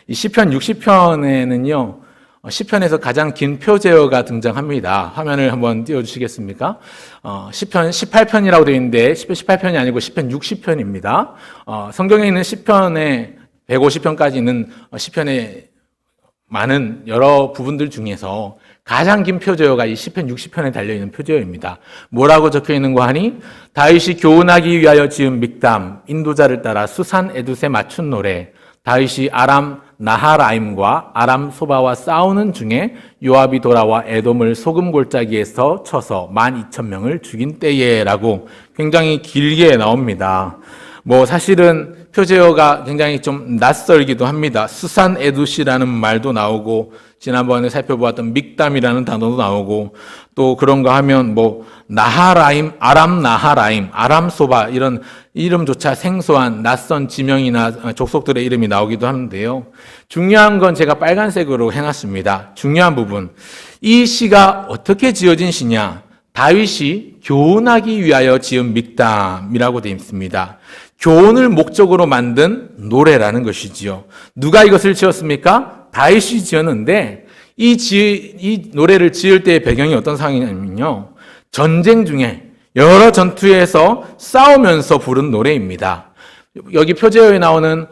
이 시편 60편에는요, 시편에서 가장 긴 표제어가 등장합니다. 화면을 한번 띄워주시겠습니까? 시편 18편이라고 되어 있는데 시편 18편이 아니고 시편 60편입니다. 성경에 있는 시편에 150편까지 있는 시편의 많은 여러 부분들 중에서 가장 긴 표제어가 이 시편 60편에 달려있는 표제어입니다. 뭐라고 적혀있는고 하니 다윗이 교훈하기 위하여 지은 믹담, 인도자를 따라 수산 에두세 맞춘 노래, 다윗이 아람 나하라임과 아람 소바와 싸우는 중에 요압이 돌아와 에돔을 소금 골짜기에서 쳐서 12,000명을 죽인 때에라고 굉장히 길게 나옵니다. 사실은 표제어가 굉장히 좀 낯설기도 합니다. 수산 에두시라는 말도 나오고, 지난번에 살펴보았던 믹담이라는 단어도 나오고, 또 그런가 하면 나하라임, 아람 나하라임, 아람 소바, 이런 이름조차 생소한 낯선 지명이나 족속들의 이름이 나오기도 하는데요. 중요한 건 제가 빨간색으로 해놨습니다. 중요한 부분. 이 시가 어떻게 지어진 시냐? 다윗이 교훈하기 위하여 지은 믹담이라고 되어 있습니다. 교훈을 목적으로 만든 노래라는 것이지요. 누가 이것을 지었습니까? 다윗이 지었는데 이 노래를 지을 때의 배경이 어떤 상황이냐면요. 전쟁 중에 여러 전투에서 싸우면서 부른 노래입니다. 여기 표제어에 나오는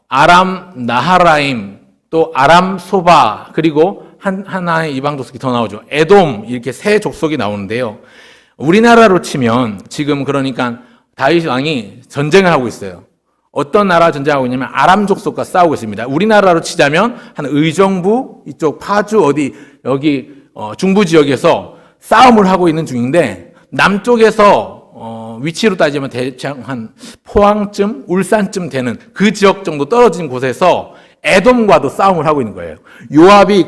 아람 나하라임, 또 아람 소바, 그리고 하나의 이방 족속이 더 나오죠. 에돔, 이렇게 세 족속이 나오는데요. 우리나라로 치면 지금 그러니까 다윗 왕이 전쟁을 하고 있어요. 어떤 나라 전쟁하고 있냐면 아람 족속과 싸우고 있습니다. 우리나라로 치자면 한 의정부 이쪽 파주 여기 중부 지역에서 싸움을 하고 있는 중인데, 남쪽에서 위치로 따지면 대충 한 포항쯤, 울산쯤 되는 그 지역 정도 떨어진 곳에서 에돔과도 싸움을 하고 있는 거예요. 요압이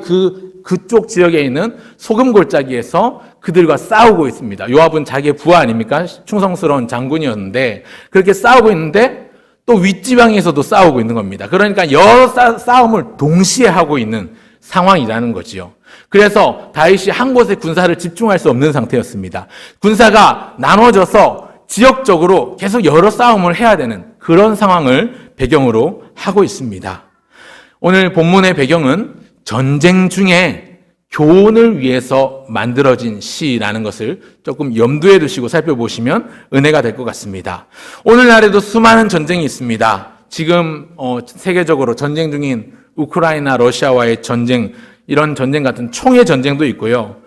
그쪽 지역에 있는 소금 골짜기에서 그들과 싸우고 있습니다. 요압은 자기의 부하 아닙니까? 충성스러운 장군이었는데 그렇게 싸우고 있는데 또 윗지방에서도 싸우고 있는 겁니다. 그러니까 여러 싸움을 동시에 하고 있는 상황이라는 거지요. 그래서 다윗이 한 곳에 군사를 집중할 수 없는 상태였습니다. 군사가 나눠져서 지역적으로 계속 여러 싸움을 해야 되는 그런 상황을 배경으로 하고 있습니다. 오늘 본문의 배경은 전쟁 중에 교훈을 위해서 만들어진 시라는 것을 조금 염두에 두시고 살펴보시면 은혜가 될 것 같습니다. 오늘날에도 수많은 전쟁이 있습니다. 지금 세계적으로 전쟁 중인 우크라이나, 러시아와의 전쟁, 이런 전쟁 같은 총의 전쟁도 있고요.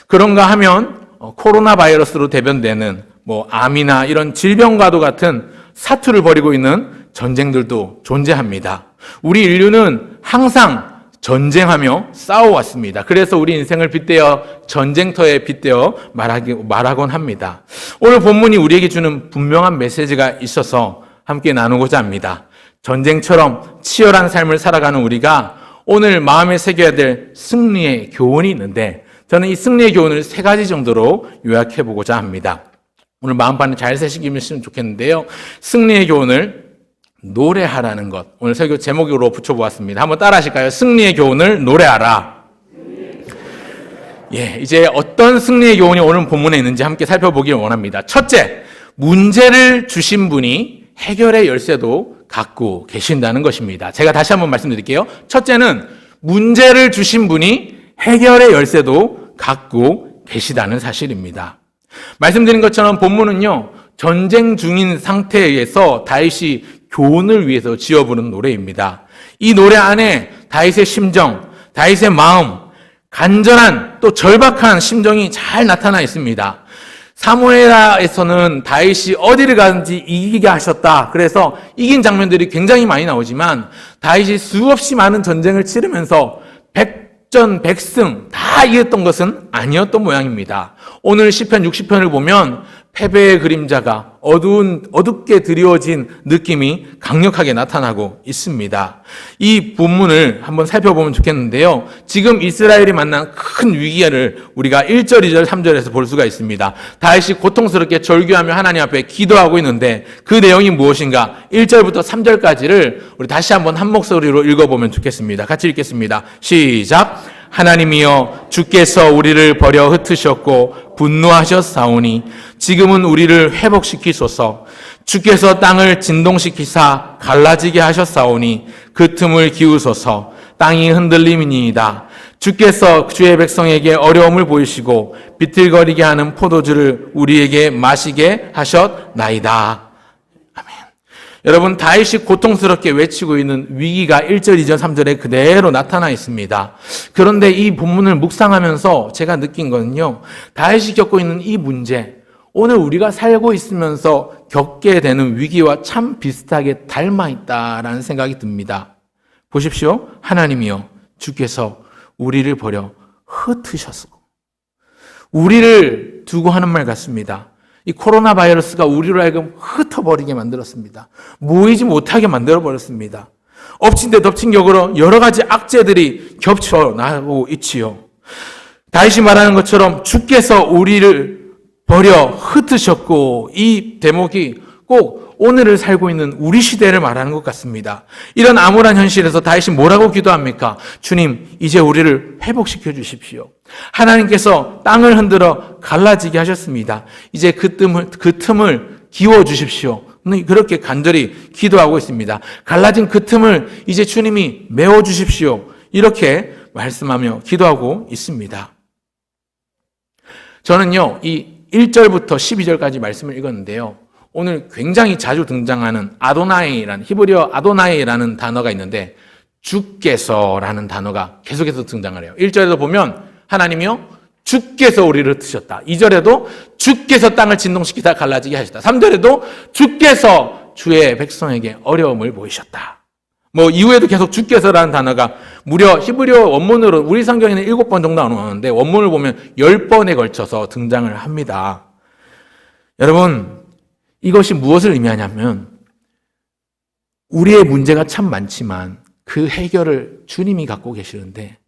그런가 하면 코로나 바이러스로 대변되는 암이나 이런 질병과도 같은 사투를 벌이고 있는 전쟁들도 존재합니다. 우리 인류는 항상 전쟁하며 싸워왔습니다. 그래서 우리 인생을 빗대어 전쟁터에 빗대어 말하곤 합니다. 오늘 본문이 우리에게 주는 분명한 메시지가 있어서 함께 나누고자 합니다. 전쟁처럼 치열한 삶을 살아가는 우리가 오늘 마음에 새겨야 될 승리의 교훈이 있는데, 저는 이 승리의 교훈을 3가지 정도로 요약해 보고자 합니다. 오늘 마음판을 잘 새기시면 좋겠는데요. 승리의 교훈을 노래하라는 것, 오늘 설교 제목으로 붙여보았습니다. 한번 따라 하실까요? 승리의 교훈을 노래하라. 이제 어떤 승리의 교훈이 오늘 본문에 있는지 함께 살펴보길 원합니다. 첫째, 문제를 주신 분이 해결의 열쇠도 갖고 계신다는 것입니다. 제가 다시 한번 말씀드릴게요. 첫째는 문제를 주신 분이 해결의 열쇠도 갖고 계시다는 사실입니다. 말씀드린 것처럼 본문은요, 전쟁 중인 상태에서 다윗이 교훈을 위해서 지어 부른 노래입니다. 이 노래 안에 다윗의 심정, 다윗의 마음, 간절한 또 절박한 심정이 잘 나타나 있습니다. 사무엘하에서는 다윗이 어디를 가든지 이기게 하셨다. 그래서 이긴 장면들이 굉장히 많이 나오지만 다윗이 수없이 많은 전쟁을 치르면서 백전백승 다 이겼던 것은 아니었던 모양입니다. 오늘 시편 60편을 보면 패배의 그림자가 어둡게 드리워진 느낌이 강력하게 나타나고 있습니다. 이 본문을 한번 살펴보면 좋겠는데요. 지금 이스라엘이 만난 큰 위기를 우리가 1절, 2절, 3절에서 볼 수가 있습니다. 다윗이 고통스럽게 절규하며 하나님 앞에 기도하고 있는데 그 내용이 무엇인가? 1절부터 3절까지를 우리 다시 한번 한 목소리로 읽어보면 좋겠습니다. 같이 읽겠습니다. 시작! 하나님이여 주께서 우리를 버려 흩으셨고 분노하셨사오니 지금은 우리를 회복시키소서. 주께서 땅을 진동시키사 갈라지게 하셨사오니 그 틈을 기우소서. 땅이 흔들림이니이다. 주께서 주의 백성에게 어려움을 보이시고 비틀거리게 하는 포도주를 우리에게 마시게 하셨나이다. 아멘. 여러분, 다윗이 고통스럽게 외치고 있는 위기가 1절, 2절, 3절에 그대로 나타나 있습니다. 그런데 이 본문을 묵상하면서 제가 느낀 거는요, 다윗이 겪고 있는 이 문제, 오늘 우리가 살고 있으면서 겪게 되는 위기와 참 비슷하게 닮아 있다라는 생각이 듭니다. 보십시오. 하나님이여 주께서 우리를 버려 흩으셨어. 우리를 두고 하는 말 같습니다. 이 코로나 바이러스가 우리로 하여금 흩어버리게 만들었습니다. 모이지 못하게 만들어버렸습니다. 엎친 데 덮친 격으로 여러 가지 악재들이 겹쳐나고 있지요. 다윗이 말하는 것처럼 주께서 우리를 버려 흩으셨고, 이 대목이 꼭 오늘을 살고 있는 우리 시대를 말하는 것 같습니다. 이런 암울한 현실에서 다윗이 뭐라고 기도합니까? 주님, 이제 우리를 회복시켜 주십시오. 하나님께서 땅을 흔들어 갈라지게 하셨습니다. 이제 그 틈을 기워 주십시오. 그렇게 간절히 기도하고 있습니다. 갈라진 그 틈을 이제 주님이 메워 주십시오. 이렇게 말씀하며 기도하고 있습니다. 저는요, 이 1절부터 12절까지 말씀을 읽었는데요. 오늘 굉장히 자주 등장하는 아도나이라는, 히브리어 아도나이라는 단어가 있는데 주께서라는 단어가 계속해서 등장을 해요. 1절에도 보면 하나님이요 주께서 우리를 흩으셨다. 2절에도 주께서 땅을 진동시키다 갈라지게 하셨다. 3절에도 주께서 주의 백성에게 어려움을 보이셨다. 이후에도 계속 주께서라는 단어가 무려 히브리어 원문으로 우리 성경에는 7번 정도 나오는데 원문을 보면 10번에 걸쳐서 등장을 합니다. 여러분, 이것이 무엇을 의미하냐면 우리의 문제가 참 많지만 그 해결을 주님이 갖고 계시는데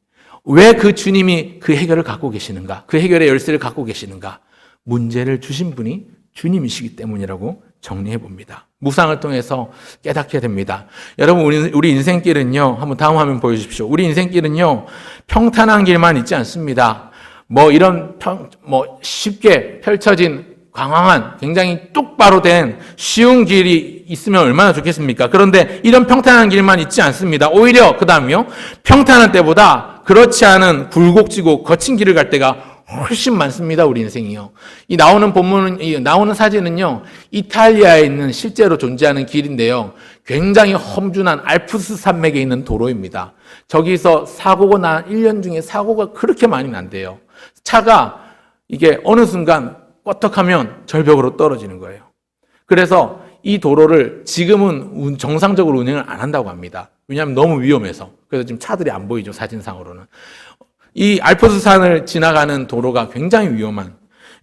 왜 그 주님이 그 해결을 갖고 계시는가? 그 해결의 열쇠를 갖고 계시는가? 문제를 주신 분이 주님이시기 때문이라고 정리해 봅니다. 묵상을 통해서 깨닫게 됩니다. 여러분, 우리 인생길은요, 한번 다음 화면 보여주십시오. 우리 인생길은요, 평탄한 길만 있지 않습니다. 쉽게 펼쳐진 광활한, 굉장히 똑바로 된 쉬운 길이 있으면 얼마나 좋겠습니까? 그런데 이런 평탄한 길만 있지 않습니다. 오히려 그 다음이요, 평탄한 때보다 그렇지 않은 굴곡지고 거친 길을 갈 때가 훨씬 많습니다. 우리 인생이요. 나오는 사진은요, 이탈리아에 있는 실제로 존재하는 길인데요, 굉장히 험준한 알프스 산맥에 있는 도로입니다. 저기서 사고가 난 1년 중에 사고가 그렇게 많이 난대요. 차가 이게 어느 순간 껐떡하면 절벽으로 떨어지는 거예요. 그래서 이 도로를 지금은 정상적으로 운행을 안 한다고 합니다. 왜냐하면 너무 위험해서. 그래서 지금 차들이 안 보이죠, 사진상으로는. 이 알프스산을 지나가는 도로가 굉장히 위험한,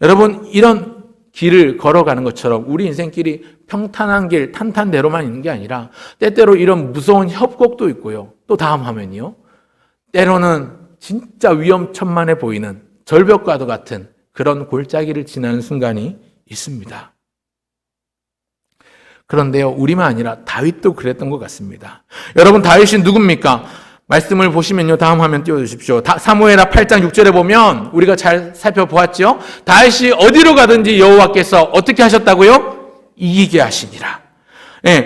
여러분, 이런 길을 걸어가는 것처럼 우리 인생길이 평탄한 길, 탄탄대로만 있는 게 아니라 때때로 이런 무서운 협곡도 있고요. 또 다음 화면이요. 때로는 진짜 위험천만해 보이는 절벽과도 같은 그런 골짜기를 지나는 순간이 있습니다. 그런데요, 우리만 아니라 다윗도 그랬던 것 같습니다. 여러분, 다윗이 누굽니까? 말씀을 보시면요, 다음 화면 띄워주십시오. 사무엘하 8장 6절에 보면 우리가 잘 살펴보았죠. 다윗이 어디로 가든지 여호와께서 어떻게 하셨다고요? 이기게 하시니라.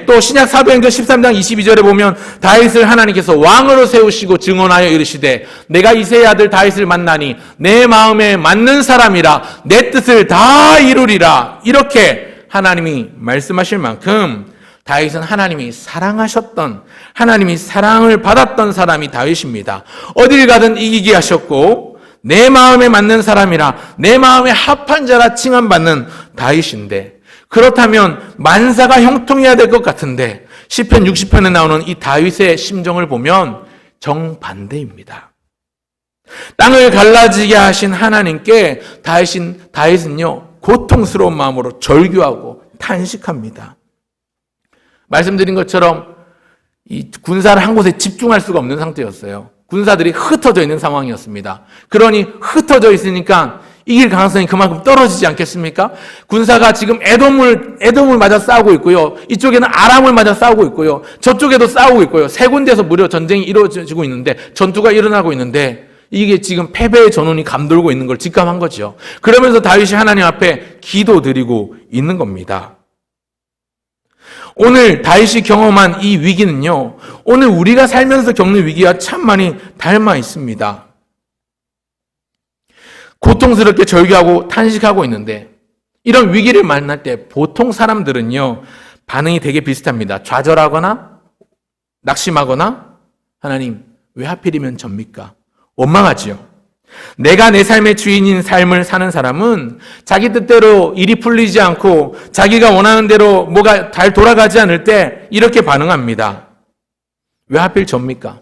또 신약 사도행전 13장 22절에 보면 다윗을 하나님께서 왕으로 세우시고 증언하여 이르시되 내가 이새의 아들 다윗을 만나니 내 마음에 맞는 사람이라 내 뜻을 다 이루리라. 이렇게 하나님이 말씀하실 만큼 다윗은 하나님이 사랑하셨던, 하나님이 사랑을 받았던 사람이 다윗입니다. 어딜 가든 이기게 하셨고 내 마음에 맞는 사람이라, 내 마음에 합한 자라 칭함받는 다윗인데, 그렇다면 만사가 형통해야 될 것 같은데 시편 60편에 나오는 이 다윗의 심정을 보면 정반대입니다. 땅을 갈라지게 하신 하나님께 다윗은요, 고통스러운 마음으로 절규하고 탄식합니다. 말씀드린 것처럼 이 군사를 한 곳에 집중할 수가 없는 상태였어요. 군사들이 흩어져 있는 상황이었습니다. 그러니 흩어져 있으니까 이길 가능성이 그만큼 떨어지지 않겠습니까? 군사가 지금 에돔을 맞아 싸우고 있고요. 이쪽에는 아람을 맞아 싸우고 있고요. 저쪽에도 싸우고 있고요. 세 군데에서 무려 전쟁이 이루어지고 있는데, 전투가 일어나고 있는데, 이게 지금 패배의 전운이 감돌고 있는 걸 직감한 거죠. 그러면서 다윗이 하나님 앞에 기도드리고 있는 겁니다. 오늘 다윗이 경험한 이 위기는요, 오늘 우리가 살면서 겪는 위기와 참 많이 닮아 있습니다. 고통스럽게 절규하고 탄식하고 있는데, 이런 위기를 만날 때 보통 사람들은요, 반응이 되게 비슷합니다. 좌절하거나 낙심하거나, 하나님 왜 하필이면 접니까? 원망하지요. 내가 내 삶의 주인인 삶을 사는 사람은 자기 뜻대로 일이 풀리지 않고 자기가 원하는 대로 뭐가 잘 돌아가지 않을 때 이렇게 반응합니다. 왜 하필 접니까?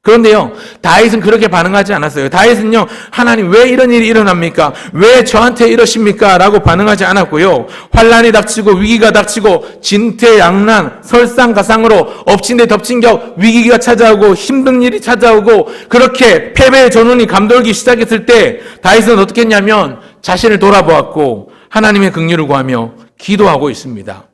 그런데요, 다윗은 그렇게 반응하지 않았어요. 다윗은요, 하나님 왜 이런 일이 일어납니까? 왜 저한테 이러십니까? 라고 반응하지 않았고요. 환란이 닥치고 위기가 닥치고 진퇴양난, 설상가상으로 엎친 데 덮친 격 위기가 찾아오고 힘든 일이 찾아오고 그렇게 패배의 전운이 감돌기 시작했을 때 다윗은 어떻게 했냐면 자신을 돌아보았고 하나님의 긍휼을 구하며 기도하고 있습니다.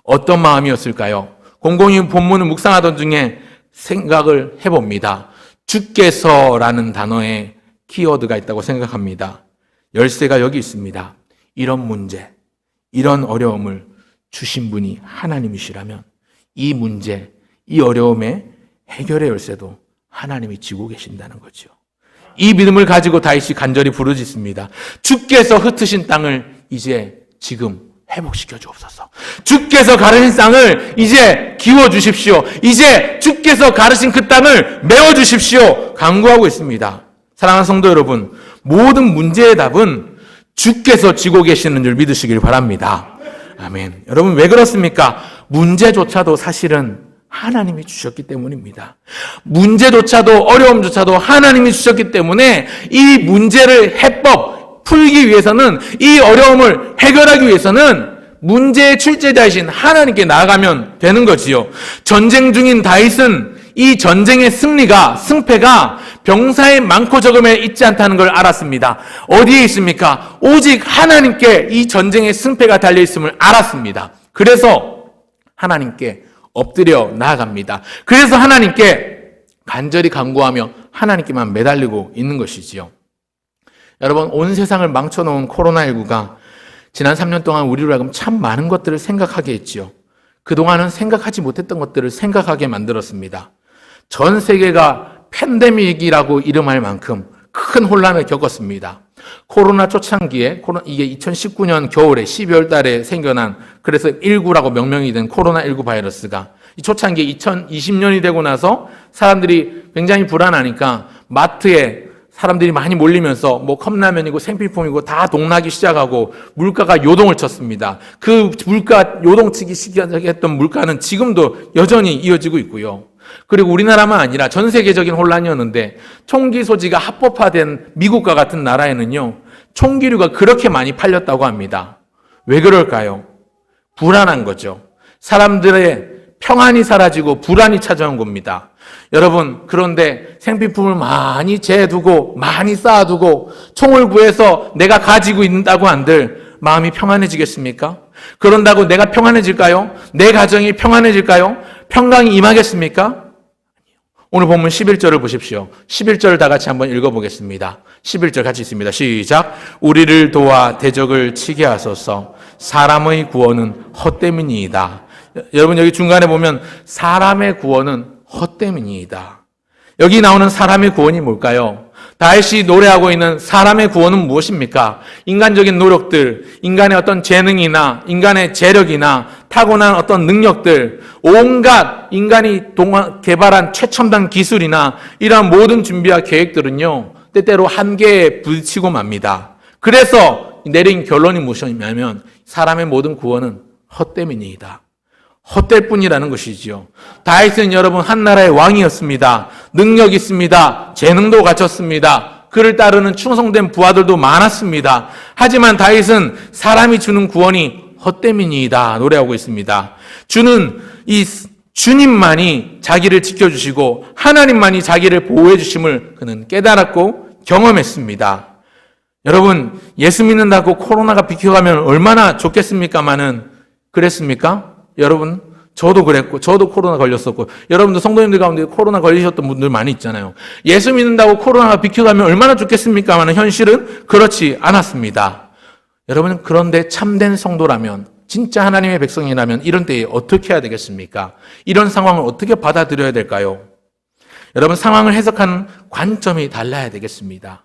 어떤 마음이었을까요? 곰곰이 본문을 묵상하던 중에 생각을 해봅니다. 주께서라는 단어에 키워드가 있다고 생각합니다. 열쇠가 여기 있습니다. 이런 문제, 이런 어려움을 주신 분이 하나님이시라면 이 문제, 이 어려움의 해결의 열쇠도 하나님이 쥐고 계신다는 거죠. 이 믿음을 가지고 다윗이 간절히 부르짖습니다. 주께서 흩으신 땅을 이제 지금 회복시켜 주옵소서. 주께서 가르신 땅을 이제 기워 주십시오. 이제 주께서 가르신 그 땅을 메워 주십시오. 간구하고 있습니다. 사랑하는 성도 여러분, 모든 문제의 답은 주께서 쥐고 계시는 줄 믿으시길 바랍니다. 아멘. 여러분 왜 그렇습니까? 문제조차도 사실은 하나님이 주셨기 때문입니다. 문제조차도 어려움조차도 하나님이 주셨기 때문에 이 문제를 풀기 위해서는, 이 어려움을 해결하기 위해서는 문제의 출제자이신 하나님께 나아가면 되는 거지요. 전쟁 중인 다윗은 이 전쟁의 승패가 병사의 많고 적음에 있지 않다는 걸 알았습니다. 어디에 있습니까? 오직 하나님께 이 전쟁의 승패가 달려있음을 알았습니다. 그래서 하나님께 엎드려 나아갑니다. 그래서 하나님께 간절히 간구하며 하나님께만 매달리고 있는 것이지요. 여러분, 온 세상을 망쳐놓은 코로나19가 지난 3년 동안 우리로 하여금 참 많은 것들을 생각하게 했지요. 그동안은 생각하지 못했던 것들을 생각하게 만들었습니다. 전 세계가 팬데믹이라고 이름할 만큼 큰 혼란을 겪었습니다. 코로나 초창기에, 이게 2019년 겨울에 12월 달에 생겨난, 그래서 19라고 명명이 된 코로나19 바이러스가 이 초창기에 2020년이 되고 나서 사람들이 굉장히 불안하니까 마트에 사람들이 많이 몰리면서 뭐 컵라면이고 생필품이고 다 동나기 시작하고 물가가 요동을 쳤습니다. 그 물가 요동치기 시작했던 물가는 지금도 여전히 이어지고 있고요. 그리고 우리나라만 아니라 전 세계적인 혼란이었는데 총기 소지가 합법화된 미국과 같은 나라에는요, 총기류가 그렇게 많이 팔렸다고 합니다. 왜 그럴까요? 불안한 거죠. 사람들의 평안이 사라지고 불안이 찾아온 겁니다. 여러분, 그런데 생필품을 많이 재두고 많이 쌓아두고 총을 구해서 내가 가지고 있다고 한들 마음이 평안해지겠습니까? 그런다고 내가 평안해질까요? 내 가정이 평안해질까요? 평강이 임하겠습니까? 오늘 본문 11절을 보십시오. 11절 다 같이 한번 읽어보겠습니다. 11절 같이 있습니다. 시작. 우리를 도와 대적을 치게 하소서. 사람의 구원은 헛됨이니이다. 여러분, 여기 중간에 보면 사람의 구원은 헛됨이니이다. 여기 나오는 사람의 구원이 뭘까요? 다윗이 노래하고 있는 사람의 구원은 무엇입니까? 인간적인 노력들, 인간의 어떤 재능이나 인간의 재력이나 타고난 어떤 능력들, 온갖 인간이 개발한 최첨단 기술이나 이러한 모든 준비와 계획들은요, 때때로 한계에 부딪히고 맙니다. 그래서 내린 결론이 무엇이냐면 사람의 모든 구원은 헛됨이니이다. 헛될 뿐이라는 것이지요. 다윗은 여러분 한 나라의 왕이었습니다. 능력 있습니다. 재능도 갖췄습니다. 그를 따르는 충성된 부하들도 많았습니다. 하지만 다윗은 사람이 주는 구원이 헛됨이니이다 노래하고 있습니다. 주님만이 자기를 지켜주시고 하나님만이 자기를 보호해 주심을 그는 깨달았고 경험했습니다. 여러분, 예수 믿는다고 코로나가 비켜가면 얼마나 좋겠습니까마는 그랬습니까? 여러분, 저도 그랬고, 저도 코로나 걸렸었고, 여러분도 성도님들 가운데 코로나 걸리셨던 분들 많이 있잖아요. 예수 믿는다고 코로나가 비켜가면 얼마나 좋겠습니까? 하는 현실은 그렇지 않았습니다. 여러분, 그런데 참된 성도라면, 진짜 하나님의 백성이라면 이런 때에 어떻게 해야 되겠습니까? 이런 상황을 어떻게 받아들여야 될까요? 여러분, 상황을 해석하는 관점이 달라야 되겠습니다.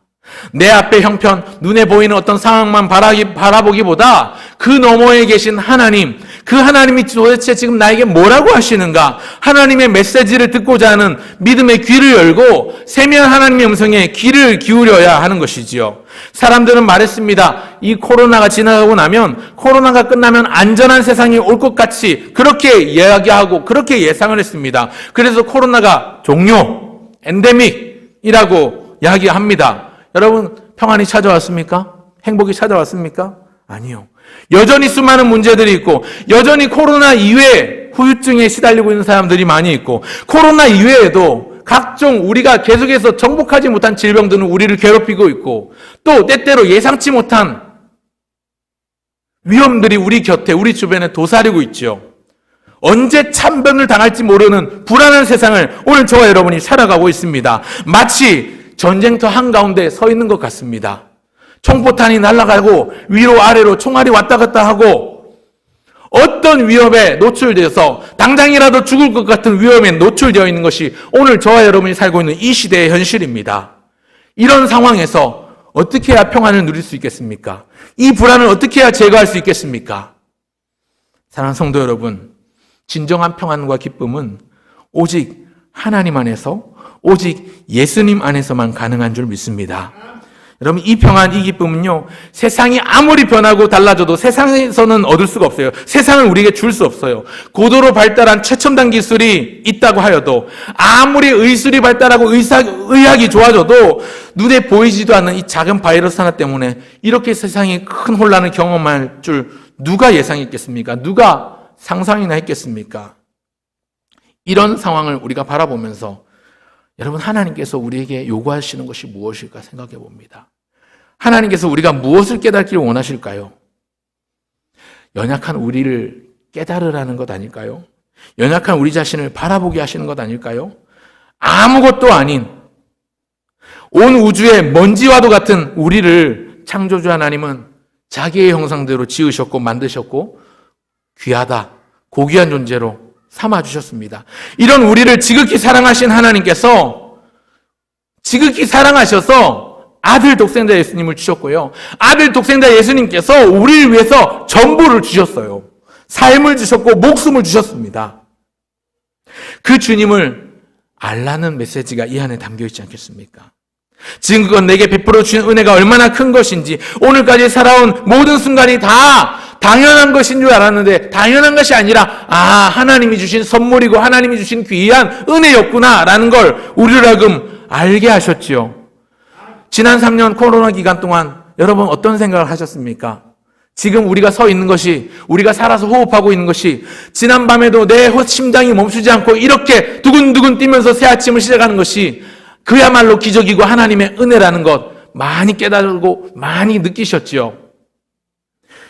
내 앞에 형편, 눈에 보이는 어떤 상황만 바라보기보다 그 너머에 계신 하나님, 그 하나님이 도대체 지금 나에게 뭐라고 하시는가? 하나님의 메시지를 듣고자 하는 믿음의 귀를 열고 세미한 하나님의 음성에 귀를 기울여야 하는 것이지요. 사람들은 말했습니다. 이 코로나가 지나가고 나면, 코로나가 끝나면 안전한 세상이 올 것 같이 그렇게 이야기하고 그렇게 예상을 했습니다. 그래서 코로나가 종료, 엔데믹이라고 이야기합니다. 여러분, 평안이 찾아왔습니까? 행복이 찾아왔습니까? 아니요. 여전히 수많은 문제들이 있고, 여전히 코로나 이외에 후유증에 시달리고 있는 사람들이 많이 있고, 코로나 이외에도 각종 우리가 계속해서 정복하지 못한 질병들은 우리를 괴롭히고 있고, 또 때때로 예상치 못한 위험들이 우리 곁에, 우리 주변에 도사리고 있죠. 언제 참변을 당할지 모르는 불안한 세상을 오늘 저와 여러분이 살아가고 있습니다. 마치 전쟁터 한가운데 서 있는 것 같습니다. 총포탄이 날아가고 위로 아래로 총알이 왔다 갔다 하고 어떤 위협에 노출되어서 당장이라도 죽을 것 같은 위험에 노출되어 있는 것이 오늘 저와 여러분이 살고 있는 이 시대의 현실입니다. 이런 상황에서 어떻게 해야 평안을 누릴 수 있겠습니까? 이 불안을 어떻게 해야 제거할 수 있겠습니까? 사랑하는 성도 여러분, 진정한 평안과 기쁨은 오직 하나님 안에서, 오직 예수님 안에서만 가능한 줄 믿습니다. 여러분, 이 평안, 이 기쁨은요, 세상이 아무리 변하고 달라져도 세상에서는 얻을 수가 없어요. 세상을 우리에게 줄 수 없어요. 고도로 발달한 최첨단 기술이 있다고 하여도, 아무리 의술이 발달하고 의학이 좋아져도 눈에 보이지도 않는 이 작은 바이러스 하나 때문에 이렇게 세상이 큰 혼란을 경험할 줄 누가 예상했겠습니까? 누가 상상이나 했겠습니까? 이런 상황을 우리가 바라보면서 여러분, 하나님께서 우리에게 요구하시는 것이 무엇일까 생각해 봅니다. 하나님께서 우리가 무엇을 깨닫기를 원하실까요? 연약한 우리를 깨달으라는 것 아닐까요? 연약한 우리 자신을 바라보게 하시는 것 아닐까요? 아무것도 아닌 온 우주의 먼지와도 같은 우리를 창조주 하나님은 자기의 형상대로 지으셨고 만드셨고 귀하다, 고귀한 존재로 삼아주셨습니다. 이런 우리를 지극히 사랑하신 하나님께서 지극히 사랑하셔서 아들 독생자 예수님을 주셨고요. 아들 독생자 예수님께서 우리를 위해서 전부를 주셨어요. 삶을 주셨고 목숨을 주셨습니다. 그 주님을 알라는 메시지가 이 안에 담겨 있지 않겠습니까? 지금껏 내게 베풀어 주신 은혜가 얼마나 큰 것인지, 오늘까지 살아온 모든 순간이 다 당연한 것인 줄 알았는데 당연한 것이 아니라 하나님이 주신 선물이고 하나님이 주신 귀한 은혜였구나라는 걸 우리를 하여금 알게 하셨지요. 지난 3년 코로나 기간 동안 여러분 어떤 생각을 하셨습니까? 지금 우리가 서 있는 것이, 우리가 살아서 호흡하고 있는 것이, 지난 밤에도 내 심장이 멈추지 않고 이렇게 두근두근 뛰면서 새 아침을 시작하는 것이 그야말로 기적이고 하나님의 은혜라는 것 많이 깨달고 많이 느끼셨지요.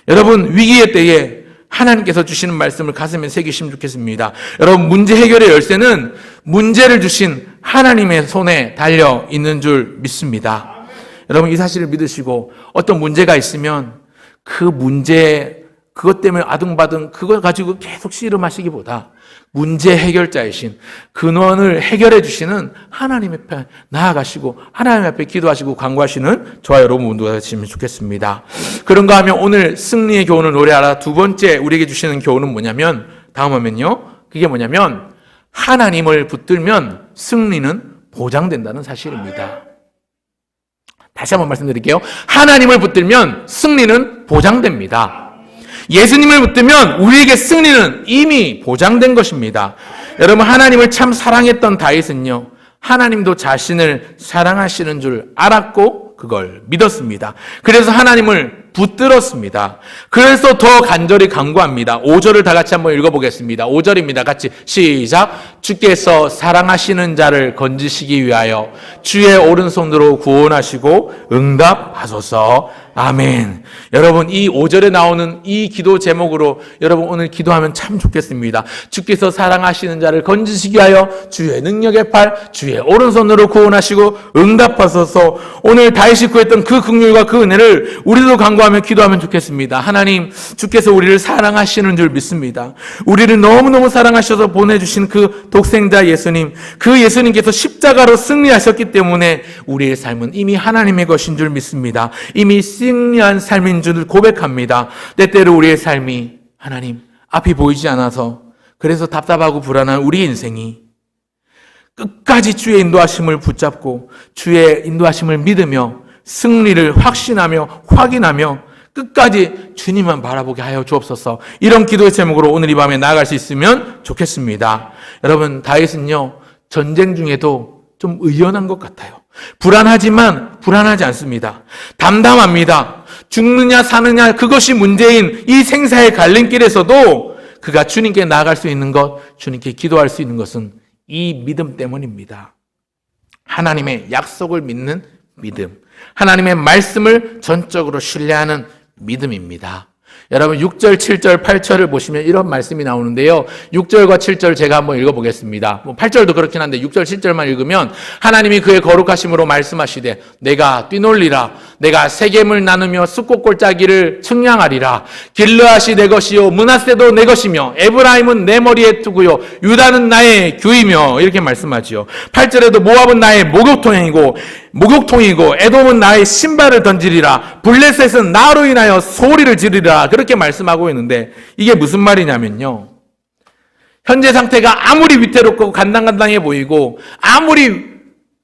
여러분, 위기의 때에 하나님께서 주시는 말씀을 가슴에 새기시면 좋겠습니다. 여러분, 문제 해결의 열쇠는 문제를 주신 하나님의 손에 달려 있는 줄 믿습니다. 여러분, 이 사실을 믿으시고 어떤 문제가 있으면 그 문제, 그것 때문에 아둥바둥 그걸 가지고 계속 씨름하시기보다 문제 해결자이신, 근원을 해결해 주시는 하나님 앞에 나아가시고 하나님 앞에 기도하시고 간구하시는 저와 여러분 모두가 되시면 좋겠습니다. 그런가 하면 오늘 승리의 교훈을 노래하라 두 번째 우리에게 주시는 교훈은 뭐냐면, 다음 화면요, 그게 뭐냐면 하나님을 붙들면 승리는 보장된다는 사실입니다. 다시 한번 말씀드릴게요. 하나님을 붙들면 승리는 보장됩니다. 예수님을 붙들면 우리에게 승리는 이미 보장된 것입니다. 여러분, 하나님을 참 사랑했던 다윗은요, 하나님도 자신을 사랑하시는 줄 알았고 그걸 믿었습니다. 그래서 하나님을 붙들었습니다. 그래서 더 간절히 간구합니다. 5절을 다 같이 한번 읽어보겠습니다. 5절입니다. 같이 시작. 주께서 사랑하시는 자를 건지시기 위하여 주의 오른손으로 구원하시고 응답하소서. 아멘. 여러분, 이 5절에 나오는 이 기도 제목으로 여러분 오늘 기도하면 참 좋겠습니다. 주께서 사랑하시는 자를 건지시기 위하여 주의 능력의 팔, 주의 오른손으로 구원하시고 응답하소서. 오늘 다윗이 구했던 그 긍휼과 그 은혜를 우리도 간구하며 기도하면 좋겠습니다. 하나님, 주께서 우리를 사랑하시는 줄 믿습니다. 우리를 너무너무 사랑하셔서 보내주신 그 독생자 예수님, 그 예수님께서 십자가로 승리하셨기 때문에 우리의 삶은 이미 하나님의 것인 줄 믿습니다. 이미 승리한 삶인 줄 고백합니다. 때때로 우리의 삶이 하나님 앞이 보이지 않아서 그래서 답답하고 불안한 우리 인생이 끝까지 주의 인도하심을 붙잡고 주의 인도하심을 믿으며 승리를 확신하며 확인하며 끝까지 주님만 바라보게 하여 주옵소서. 이런 기도의 제목으로 오늘 이 밤에 나아갈 수 있으면 좋겠습니다. 여러분, 다윗은요 전쟁 중에도 좀 의연한 것 같아요. 불안하지만 불안하지 않습니다. 담담합니다. 죽느냐 사느냐 그것이 문제인 이 생사의 갈림길에서도 그가 주님께 나아갈 수 있는 것, 주님께 기도할 수 있는 것은 이 믿음 때문입니다. 하나님의 약속을 믿는 믿음, 하나님의 말씀을 전적으로 신뢰하는 믿음입니다. 여러분 6절, 7절, 8절을 보시면 이런 말씀이 나오는데요. 6절과 7절 제가 한번 읽어보겠습니다. 8절도 그렇긴 한데 6절, 7절만 읽으면 하나님이 그의 거룩하심으로 말씀하시되 내가 뛰놀리라. 내가 세겜을 나누며 숫꽃 골짜기를 측량하리라. 길르앗이 내 것이요 므낫세도 내 것이며 에브라임은 내 머리에 두고요 유다는 나의 규이며 이렇게 말씀하지요. 8절에도 모압은 나의 목욕통이고 에돔은 나의 신발을 던지리라. 블레셋은 나로 인하여 소리를 지르리라. 그렇게 말씀하고 있는데 이게 무슨 말이냐면요, 현재 상태가 아무리 위태롭고 간당간당해 보이고 아무리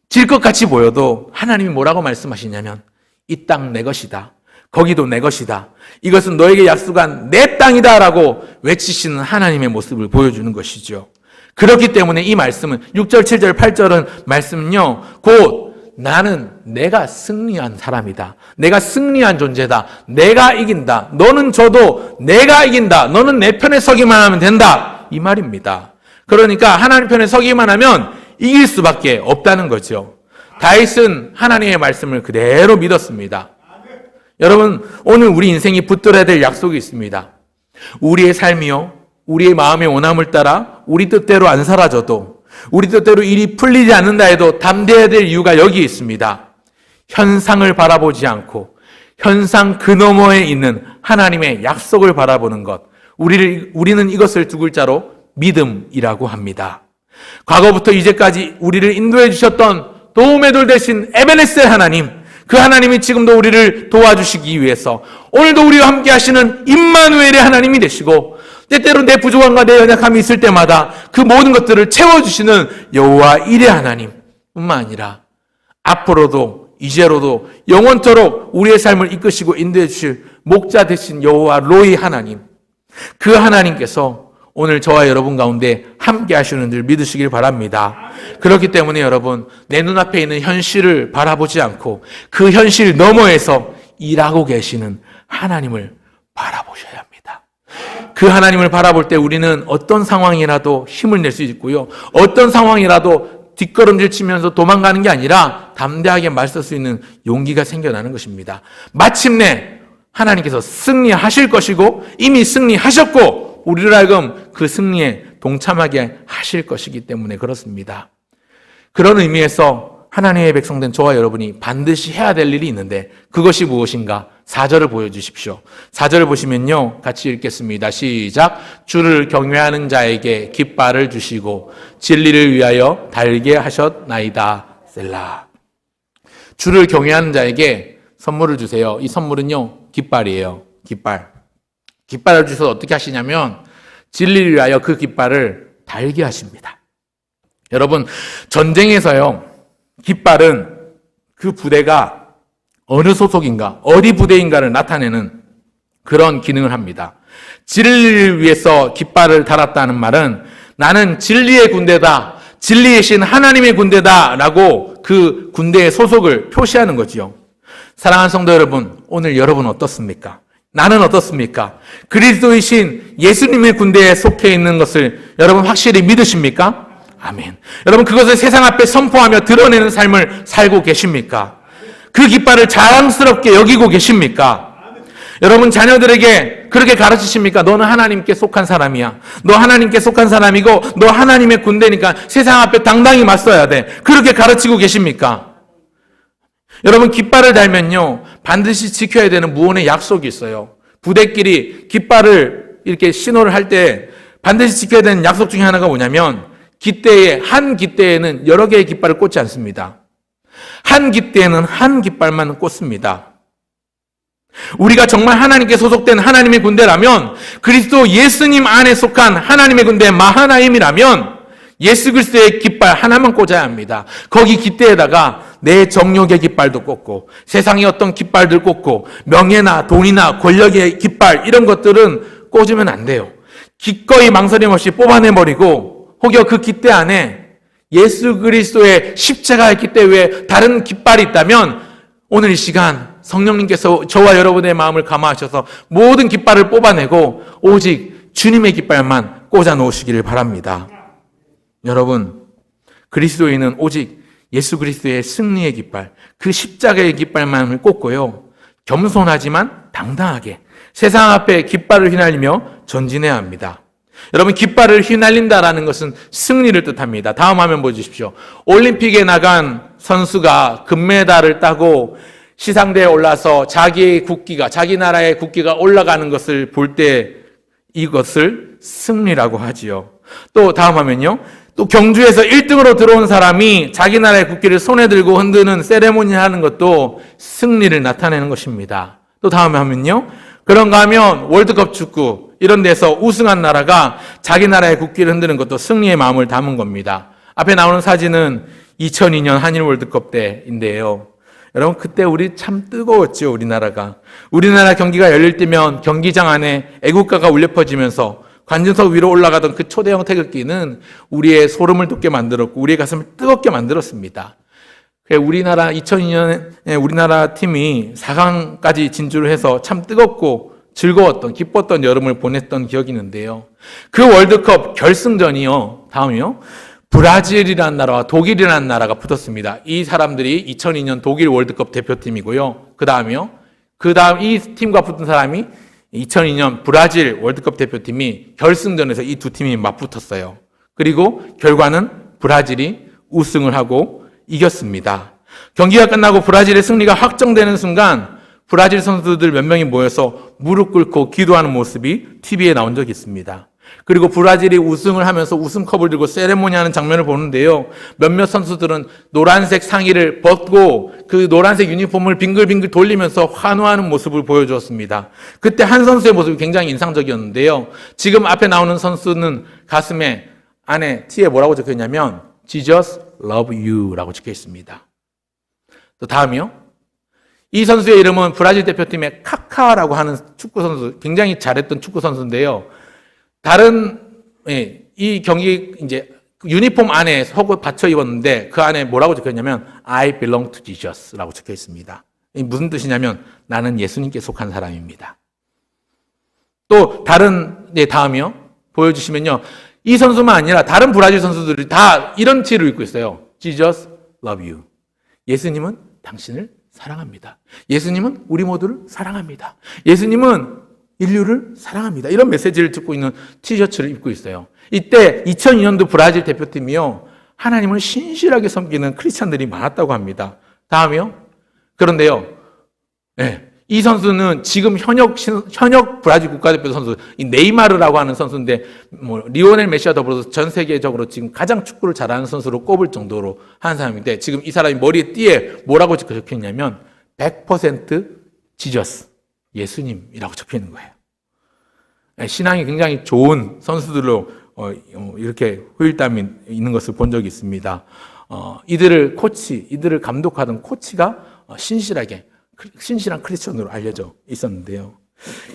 질 것 같이 보여도 하나님이 뭐라고 말씀하시냐면 이 땅 내 것이다. 거기도 내 것이다. 이것은 너에게 약속한 내 땅이다 라고 외치시는 하나님의 모습을 보여주는 것이죠. 그렇기 때문에 이 말씀은 6절, 7절, 8절은 말씀은요 곧 나는 내가 승리한 사람이다. 내가 승리한 존재다. 내가 이긴다. 너는 져도 내가 이긴다. 너는 내 편에 서기만 하면 된다. 이 말입니다. 그러니까 하나님 편에 서기만 하면 이길 수밖에 없다는 거죠. 다윗은 하나님의 말씀을 그대로 믿었습니다. 여러분, 오늘 우리 인생이 붙들어야 될 약속이 있습니다. 우리의 삶이요, 우리의 마음의 원함을 따라 우리 뜻대로 안 사라져도, 우리 뜻대로 일이 풀리지 않는다 해도 담대해야 될 이유가 여기 있습니다. 현상을 바라보지 않고 현상 그 너머에 있는 하나님의 약속을 바라보는 것. 우리는 이것을 두 글자로 믿음이라고 합니다. 과거부터 이제까지 우리를 인도해 주셨던 도움의 돌 대신 에베네셀 하나님, 그 하나님이 지금도 우리를 도와주시기 위해서 오늘도 우리와 함께 하시는 임마누엘의 하나님이 되시고, 때때로 내 부족함과 내 연약함이 있을 때마다 그 모든 것들을 채워주시는 여호와 일의 하나님 뿐만 아니라 앞으로도 이제로도 영원토록 우리의 삶을 이끄시고 인도해 주실 목자 되신 여호와 로이 하나님, 그 하나님께서 오늘 저와 여러분 가운데 함께 하시는 줄 믿으시길 바랍니다. 그렇기 때문에 여러분, 내 눈앞에 있는 현실을 바라보지 않고 그 현실 너머에서 일하고 계시는 하나님을 바라보셔야 합니다. 그 하나님을 바라볼 때 우리는 어떤 상황이라도 힘을 낼 수 있고요, 어떤 상황이라도 뒷걸음질 치면서 도망가는 게 아니라 담대하게 맞설 수 있는 용기가 생겨나는 것입니다. 마침내 하나님께서 승리하실 것이고 이미 승리하셨고 우리를 하여금 그 승리에 동참하게 하실 것이기 때문에 그렇습니다. 그런 의미에서 하나님의 백성된 저와 여러분이 반드시 해야 될 일이 있는데 그것이 무엇인가? 4절을 보여주십시오. 4절을 보시면요, 같이 읽겠습니다. 시작. 주를 경외하는 자에게 깃발을 주시고 진리를 위하여 달게 하셨나이다. 셀라. 주를 경외하는 자에게 선물을 주세요. 이 선물은요, 깃발이에요. 깃발을 주셔서 어떻게 하시냐면 진리를 위하여 그 깃발을 달게 하십니다. 여러분, 전쟁에서요, 깃발은 그 부대가 어느 소속인가, 어디 부대인가를 나타내는 그런 기능을 합니다. 진리를 위해서 깃발을 달았다는 말은 나는 진리의 군대다, 진리의 신 하나님의 군대다 라고 그 군대의 소속을 표시하는 거지요. 사랑하는 성도 여러분, 오늘 여러분 어떻습니까? 나는 어떻습니까? 그리스도이신 예수님의 군대에 속해 있는 것을 여러분 확실히 믿으십니까? 아멘. 여러분 그것을 세상 앞에 선포하며 드러내는 삶을 살고 계십니까? 그 깃발을 자랑스럽게 여기고 계십니까? 여러분 자녀들에게 그렇게 가르치십니까? 너는 하나님께 속한 사람이야. 너 하나님께 속한 사람이고 너 하나님의 군대니까 세상 앞에 당당히 맞서야 돼. 그렇게 가르치고 계십니까? 여러분 깃발을 달면요 반드시 지켜야 되는 무언의 약속이 있어요. 부대끼리 깃발을 이렇게 신호를 할 때 반드시 지켜야 되는 약속 중에 하나가 뭐냐면 한 깃대에는 여러 개의 깃발을 꽂지 않습니다. 한 깃대에는 한 깃발만 꽂습니다. 우리가 정말 하나님께 소속된 하나님의 군대라면 그리스도 예수님 안에 속한 하나님의 군대 마하나임이라면 예수 그리스도의 깃발 하나만 꽂아야 합니다. 거기 깃대에다가 내 정욕의 깃발도 꽂고 세상의 어떤 깃발들 꽂고 명예나 돈이나 권력의 깃발 이런 것들은 꽂으면 안 돼요. 기꺼이 망설임 없이 뽑아내버리고 혹여 그 깃대 안에 예수 그리스도의 십자가의 깃대 외에 다른 깃발이 있다면 오늘 이 시간 성령님께서 저와 여러분의 마음을 감화하셔서 모든 깃발을 뽑아내고 오직 주님의 깃발만 꽂아 놓으시기를 바랍니다. 여러분 그리스도인은 오직 예수 그리스도의 승리의 깃발, 그 십자가의 깃발만을 꽂고요. 겸손하지만 당당하게 세상 앞에 깃발을 휘날리며 전진해야 합니다. 여러분 깃발을 휘날린다라는 것은 승리를 뜻합니다. 다음 화면 보여주십시오. 올림픽에 나간 선수가 금메달을 따고 시상대에 올라서 자기 나라의 국기가 올라가는 것을 볼 때 이것을 승리라고 하지요. 또 다음 화면요. 또 경주에서 1등으로 들어온 사람이 자기 나라의 국기를 손에 들고 흔드는 세레모니를 하는 것도 승리를 나타내는 것입니다. 또 다음에 하면요. 그런가 하면 월드컵 축구 이런 데서 우승한 나라가 자기 나라의 국기를 흔드는 것도 승리의 마음을 담은 겁니다. 앞에 나오는 사진은 2002년 한일 월드컵 때인데요. 여러분 그때 우리 참 뜨거웠죠. 우리나라 경기가 열릴 때면 경기장 안에 애국가가 울려 퍼지면서 관중석 위로 올라가던 그 초대형 태극기는 우리의 소름을 돋게 만들었고 우리의 가슴을 뜨겁게 만들었습니다. 우리나라 2002년에 우리나라 팀이 4강까지 진출을 해서 참 뜨겁고 즐거웠던 기뻤던 여름을 보냈던 기억이 있는데요. 그 월드컵 결승전이요. 다음이요. 브라질이라는 나라와 독일이라는 나라가 붙었습니다. 이 사람들이 2002년 독일 월드컵 대표팀이고요. 그 다음 이 팀과 붙은 사람이 2002년 브라질 월드컵 대표팀이 결승전에서 이 두 팀이 맞붙었어요. 그리고 결과는 브라질이 우승을 하고 이겼습니다. 경기가 끝나고 브라질의 승리가 확정되는 순간 브라질 선수들 몇 명이 모여서 무릎 꿇고 기도하는 모습이 TV에 나온 적이 있습니다. 그리고 브라질이 우승을 하면서 우승컵을 들고 세레모니 하는 장면을 보는데요. 몇몇 선수들은 노란색 상의를 벗고 그 노란색 유니폼을 빙글빙글 돌리면서 환호하는 모습을 보여주었습니다. 그때 한 선수의 모습이 굉장히 인상적이었는데요. 지금 앞에 나오는 선수는 가슴에 안에 티에 뭐라고 적혀 있냐면 Jesus love you 라고 적혀 있습니다. 또 다음이요. 이 선수의 이름은 브라질 대표팀의 카카라고 하는 축구 선수, 굉장히 잘했던 축구 선수인데요. 이 경기 이제 유니폼 안에 속옷 받쳐 입었는데 그 안에 뭐라고 적혀 있냐면 I belong to Jesus라고 적혀 있습니다. 무슨 뜻이냐면 나는 예수님께 속한 사람입니다. 또 다음이요. 보여주시면요. 이 선수만 아니라 다른 브라질 선수들이 다 이런 티를 입고 있어요. Jesus love you. 예수님은 당신을 사랑합니다. 예수님은 우리 모두를 사랑합니다. 예수님은 인류를 사랑합니다. 이런 메시지를 듣고 있는 티셔츠를 입고 있어요. 이때 2002년도 브라질 대표팀이요. 하나님을 신실하게 섬기는 크리스찬들이 많았다고 합니다. 다음이요. 그런데요. 이 선수는 지금 현역 브라질 국가대표 선수, 이 네이마르라고 하는 선수인데, 리오넬 메시와 더불어서 전 세계적으로 지금 가장 축구를 잘하는 선수로 꼽을 정도로 하는 사람인데, 지금 이 사람이 머리에 띠에 뭐라고 적혀 있냐면, 100% 지저스. 예수님이라고 적혀 있는 거예요. 신앙이 굉장히 좋은 선수들로 이렇게 후일담이 있는 것을 본 적이 있습니다. 이들을 감독하던 코치가 신실한 크리스천으로 알려져 있었는데요.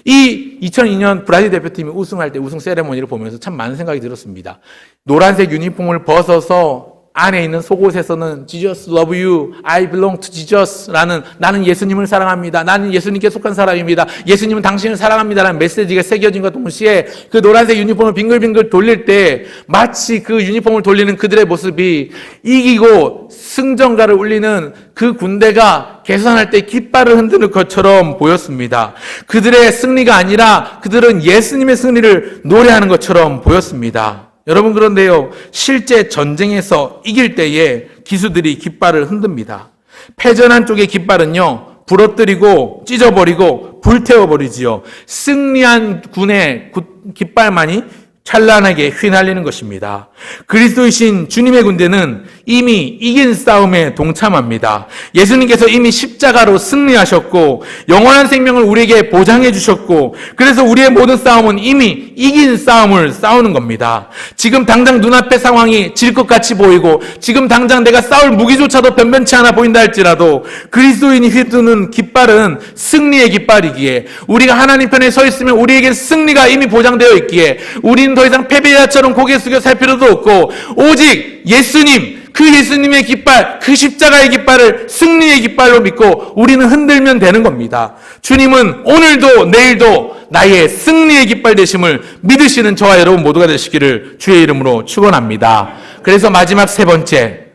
이 2002년 브라질 대표팀이 우승할 때 우승 세레모니를 보면서 참 많은 생각이 들었습니다. 노란색 유니폼을 벗어서 안에 있는 속옷에서는 Jesus love you, I belong to Jesus 라는 나는 예수님을 사랑합니다. 나는 예수님께 속한 사람입니다. 예수님은 당신을 사랑합니다 라는 메시지가 새겨진과 동시에 그 노란색 유니폼을 빙글빙글 돌릴 때 마치 그 유니폼을 돌리는 그들의 모습이 이기고 승전가를 울리는 그 군대가 개선할 때 깃발을 흔드는 것처럼 보였습니다. 그들의 승리가 아니라 그들은 예수님의 승리를 노래하는 것처럼 보였습니다. 여러분, 그런데요, 실제 전쟁에서 이길 때에 기수들이 깃발을 흔듭니다. 패전한 쪽의 깃발은요, 부러뜨리고 찢어버리고 불태워버리지요. 승리한 군의 깃발만이 찬란하게 휘날리는 것입니다. 그리스도이신 주님의 군대는 이미 이긴 싸움에 동참합니다. 예수님께서 이미 십자가로 승리하셨고 영원한 생명을 우리에게 보장해 주셨고 그래서 우리의 모든 싸움은 이미 이긴 싸움을 싸우는 겁니다. 지금 당장 눈앞의 상황이 질 것 같이 보이고 지금 당장 내가 싸울 무기조차도 변변치 않아 보인다 할지라도 그리스도인이 휘두르는 깃발은 승리의 깃발이기에 우리가 하나님 편에 서 있으면 우리에게 승리가 이미 보장되어 있기에 우리는 더 이상 패배자처럼 고개 숙여 살 필요도 없고 오직 예수님, 그 예수님의 깃발, 그 십자가의 깃발을 승리의 깃발로 믿고 우리는 흔들면 되는 겁니다. 주님은 오늘도 내일도 나의 승리의 깃발 되심을 믿으시는 저와 여러분 모두가 되시기를 주의 이름으로 축원합니다. 그래서 마지막 세 번째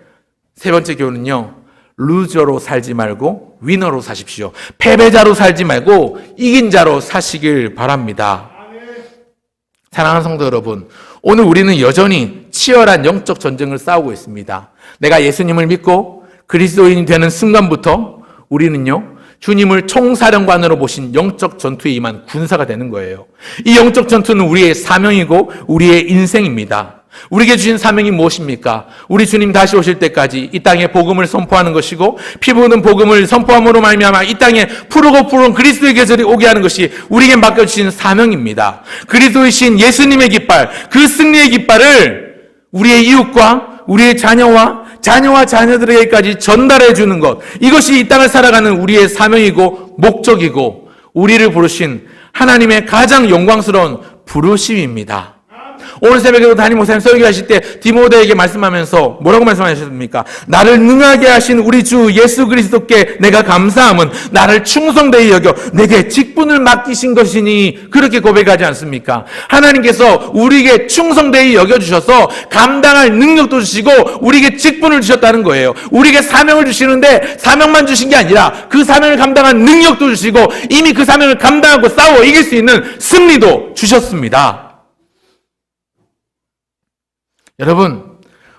교훈은요. 루저로 살지 말고 위너로 사십시오. 패배자로 살지 말고 이긴 자로 사시길 바랍니다. 사랑하는 성도 여러분, 오늘 우리는 여전히 치열한 영적 전쟁을 싸우고 있습니다. 내가 예수님을 믿고 그리스도인이 되는 순간부터 우리는요, 주님을 총사령관으로 보신 영적 전투에 임한 군사가 되는 거예요. 이 영적 전투는 우리의 사명이고 우리의 인생입니다. 우리에게 주신 사명이 무엇입니까? 우리 주님 다시 오실 때까지 이 땅에 복음을 선포하는 것이고 피 부은 복음을 선포함으로 말미암아 이 땅에 푸르고 푸른 그리스도의 계절이 오게 하는 것이 우리에게 맡겨주신 사명입니다. 그리스도이신 예수님의 깃발, 그 승리의 깃발을 우리의 이웃과 우리의 자녀와 자녀들에게까지 전달해 주는 것, 이것이 이 땅을 살아가는 우리의 사명이고 목적이고 우리를 부르신 하나님의 가장 영광스러운 부르심입니다. 오늘 새벽에도 담임 목사님 설교하실 때 디모데에게 말씀하면서 뭐라고 말씀하셨습니까? 나를 능하게 하신 우리 주 예수 그리스도께 내가 감사함은 나를 충성되이 여겨 내게 직분을 맡기신 것이니 그렇게 고백하지 않습니까? 하나님께서 우리에게 충성되이 여겨주셔서 감당할 능력도 주시고 우리에게 직분을 주셨다는 거예요. 우리에게 사명을 주시는데 사명만 주신 게 아니라 그 사명을 감당한 능력도 주시고 이미 그 사명을 감당하고 싸워 이길 수 있는 승리도 주셨습니다. 여러분,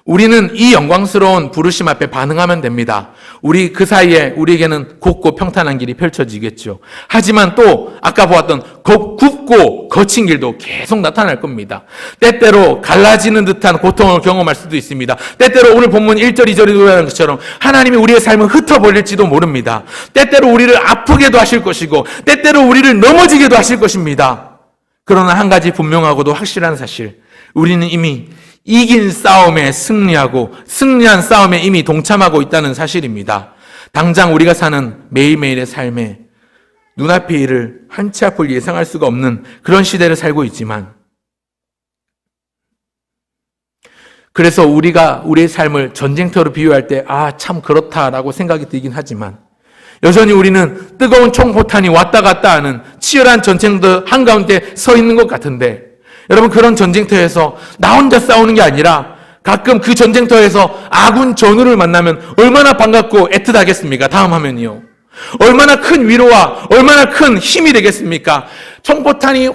우리는 이 영광스러운 부르심 앞에 반응하면 됩니다. 우리 그 사이에 우리에게는 곱고 평탄한 길이 펼쳐지겠죠. 하지만 또 아까 보았던 굽고 거친 길도 계속 나타날 겁니다. 때때로 갈라지는 듯한 고통을 경험할 수도 있습니다. 때때로 오늘 본문 1절 2절이 노래하는 것처럼 하나님이 우리의 삶을 흩어버릴지도 모릅니다. 때때로 우리를 아프게도 하실 것이고 때때로 우리를 넘어지게도 하실 것입니다. 그러나 한 가지 분명하고도 확실한 사실, 우리는 이미 이긴 싸움에 승리하고 승리한 싸움에 이미 동참하고 있다는 사실입니다. 당장 우리가 사는 매일매일의 삶에 눈앞의 일을 한 치 앞을 예상할 수가 없는 그런 시대를 살고 있지만 그래서 우리가 우리의 삶을 전쟁터로 비유할 때 참 그렇다라고 생각이 들긴 하지만 여전히 우리는 뜨거운 총포탄이 왔다 갔다 하는 치열한 전쟁터 한가운데 서 있는 것 같은데 여러분, 그런 전쟁터에서 나 혼자 싸우는 게 아니라 가끔 그 전쟁터에서 아군 전우를 만나면 얼마나 반갑고 애틋하겠습니까? 다음 화면이요. 얼마나 큰 위로와 얼마나 큰 힘이 되겠습니까? 총포탄이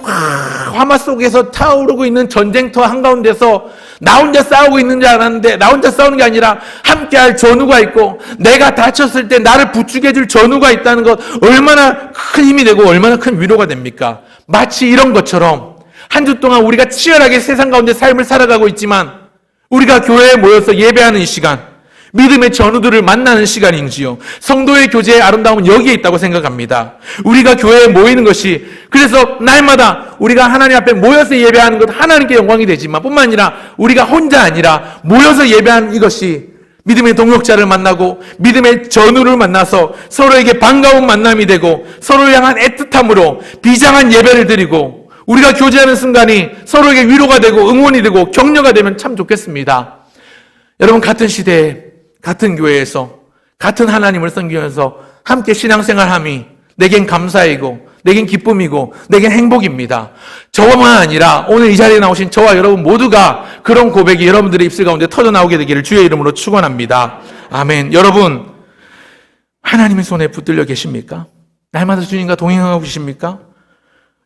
화마 속에서 타오르고 있는 전쟁터 한가운데서 나 혼자 싸우고 있는 줄 알았는데 나 혼자 싸우는 게 아니라 함께할 전우가 있고 내가 다쳤을 때 나를 부축해줄 전우가 있다는 것, 얼마나 큰 힘이 되고 얼마나 큰 위로가 됩니까? 마치 이런 것처럼 한 주 동안 우리가 치열하게 세상 가운데 삶을 살아가고 있지만 우리가 교회에 모여서 예배하는 이 시간, 믿음의 전우들을 만나는 시간인지요. 성도의 교제의 아름다움은 여기에 있다고 생각합니다. 우리가 교회에 모이는 것이, 그래서 날마다 우리가 하나님 앞에 모여서 예배하는 것 하나님께 영광이 되지만 뿐만 아니라 우리가 혼자 아니라 모여서 예배하는 이것이 믿음의 동역자를 만나고 믿음의 전우를 만나서 서로에게 반가운 만남이 되고 서로를 향한 애틋함으로 비장한 예배를 드리고 우리가 교제하는 순간이 서로에게 위로가 되고 응원이 되고 격려가 되면 참 좋겠습니다. 여러분, 같은 시대에 같은 교회에서 같은 하나님을 섬기면서 함께 신앙생활함이 내겐 감사이고 내겐 기쁨이고 내겐 행복입니다. 저뿐만 아니라 오늘 이 자리에 나오신 저와 여러분 모두가 그런 고백이 여러분들의 입술 가운데 터져나오게 되기를 주의 이름으로 축원합니다. 아멘. 여러분, 하나님의 손에 붙들려 계십니까? 날마다 주님과 동행하고 계십니까?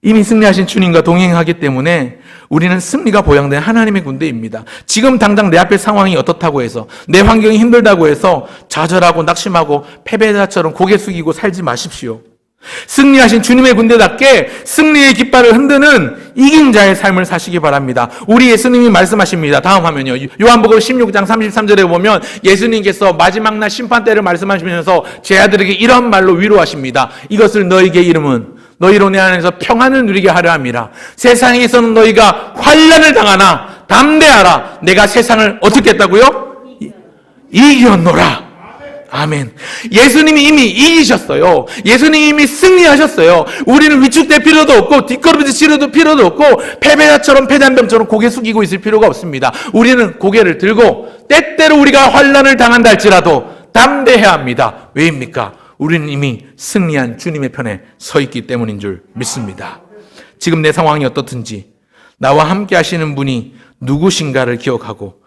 이미 승리하신 주님과 동행하기 때문에 우리는 승리가 보장된 하나님의 군대입니다. 지금 당장 내 앞에 상황이 어떻다고 해서, 내 환경이 힘들다고 해서 좌절하고 낙심하고 패배자처럼 고개 숙이고 살지 마십시오. 승리하신 주님의 군대답게 승리의 깃발을 흔드는 이긴 자의 삶을 사시기 바랍니다. 우리 예수님이 말씀하십니다. 다음 화면이요. 요한복음 16장 33절에 보면 예수님께서 마지막 날 심판대를 말씀하시면서 제 아들에게 이런 말로 위로하십니다. 이것을 너에게 이름은 너희로 내 안에서 평안을 누리게 하려 함이라. 세상에서는 너희가 환난을 당하나 담대하라. 내가 세상을 어떻게 했다고요? 이겼노라. 아멘. 예수님이 이미 이기셨어요. 예수님이 이미 승리하셨어요. 우리는 위축될 필요도 없고 뒷걸음질 치료도 필요도 없고 패배자처럼 패잔병처럼 고개 숙이고 있을 필요가 없습니다. 우리는 고개를 들고 때때로 우리가 환난을 당한다 할지라도 담대해야 합니다. 왜입니까? 우리는 이미 승리한 주님의 편에 서 있기 때문인 줄 믿습니다. 지금 내 상황이 어떻든지 나와 함께 하시는 분이 누구신가를 기억하고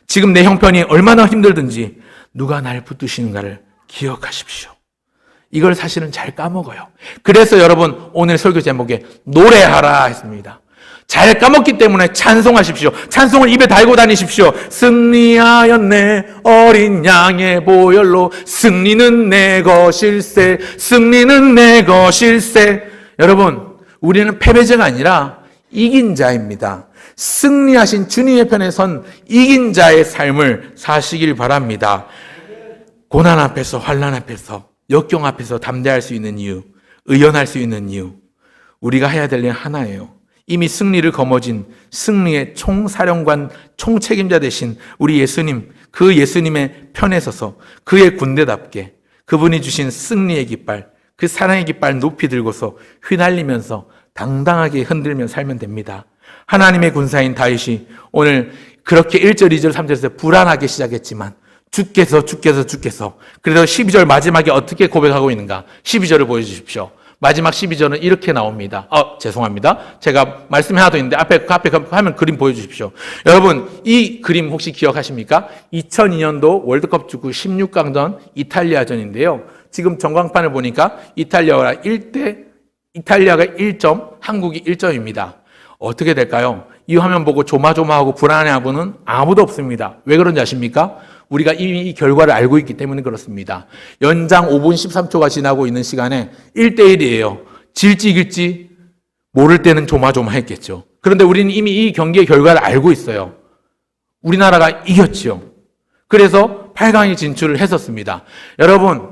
지금 내 형편이 얼마나 힘들든지 누가 날 붙드시는가를 기억하십시오. 이걸 사실은 잘 까먹어요. 그래서 여러분 오늘 설교 제목에 노래하라 했습니다. 잘 까먹기 때문에 찬송하십시오. 찬송을 입에 달고 다니십시오. 승리하였네 어린 양의 보혈로 승리는 내 것일세 승리는 내 것일세. 여러분, 우리는 패배자가 아니라 이긴 자입니다. 승리하신 주님의 편에 선 이긴 자의 삶을 사시길 바랍니다. 고난 앞에서, 환난 앞에서, 역경 앞에서 담대할 수 있는 이유, 의연할 수 있는 이유, 우리가 해야 될 일 하나예요. 이미 승리를 거머쥔 승리의 총사령관, 총책임자 되신 우리 예수님, 그 예수님의 편에 서서 그의 군대답게 그분이 주신 승리의 깃발, 그 사랑의 깃발 높이 들고서 휘날리면서 당당하게 흔들며 살면 됩니다. 하나님의 군사인 다윗이 오늘 그렇게 1절, 2절, 3절에서 불안하게 시작했지만 주께서 그래서 12절 마지막에 어떻게 고백하고 있는가? 12절을 보여주십시오. 마지막 12절은 이렇게 나옵니다. 죄송합니다. 제가 말씀이 하나 더 있는데 앞에 화면 그림 보여주십시오. 여러분, 이 그림 혹시 기억하십니까? 2002년도 월드컵 축구 16강전 이탈리아전인데요. 지금 전광판을 보니까 이탈리아가 1점, 한국이 1점입니다. 어떻게 될까요? 이 화면 보고 조마조마하고 불안해하는 분은 아무도 없습니다. 왜 그런지 아십니까? 우리가 이미 이 결과를 알고 있기 때문에 그렇습니다. 연장 5분 13초가 지나고 있는 시간에 1대1이에요. 질지 이길지 모를 때는 조마조마했겠죠. 그런데 우리는 이미 이 경기의 결과를 알고 있어요. 우리나라가 이겼죠. 그래서 8강에 진출을 했었습니다. 여러분,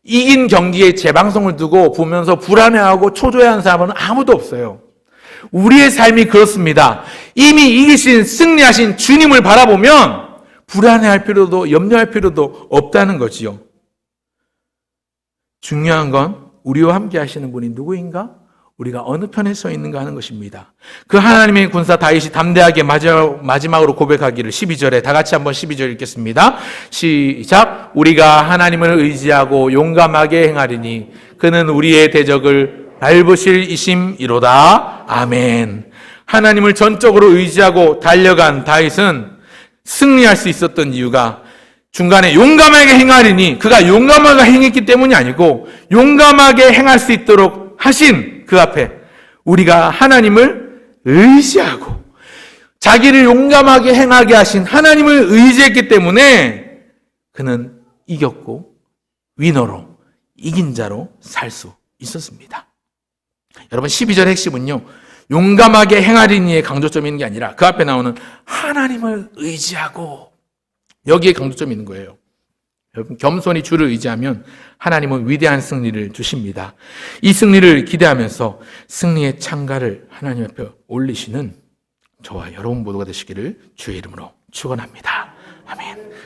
이긴 경기의 재방송을 두고 보면서 불안해하고 초조해하는 사람은 아무도 없어요. 우리의 삶이 그렇습니다. 이미 이기신, 승리하신 주님을 바라보면 불안해할 필요도 염려할 필요도 없다는 거지요. 중요한 건 우리와 함께 하시는 분이 누구인가? 우리가 어느 편에 서 있는가 하는 것입니다. 그 하나님의 군사 다윗이 담대하게 마지막으로 고백하기를 12절에 다 같이 한번 12절 읽겠습니다. 시작. 우리가 하나님을 의지하고 용감하게 행하리니 그는 우리의 대적을 밟으실 이심이로다. 아멘. 하나님을 전적으로 의지하고 달려간 다윗은 승리할 수 있었던 이유가 중간에 용감하게 행하리니 그가 용감하게 행했기 때문이 아니고 용감하게 행할 수 있도록 하신 그 앞에 우리가 하나님을 의지하고 자기를 용감하게 행하게 하신 하나님을 의지했기 때문에 그는 이겼고 위너로 이긴 자로 살 수 있었습니다. 여러분 12절의 핵심은요. 용감하게 행하리니의 강조점이 있는 게 아니라 그 앞에 나오는 하나님을 의지하고 여기에 강조점이 있는 거예요. 여러분 겸손히 주를 의지하면 하나님은 위대한 승리를 주십니다. 이 승리를 기대하면서 승리의 창가를 하나님 앞에 올리시는 저와 여러분 모두가 되시기를 주의 이름으로 축원합니다. 아멘.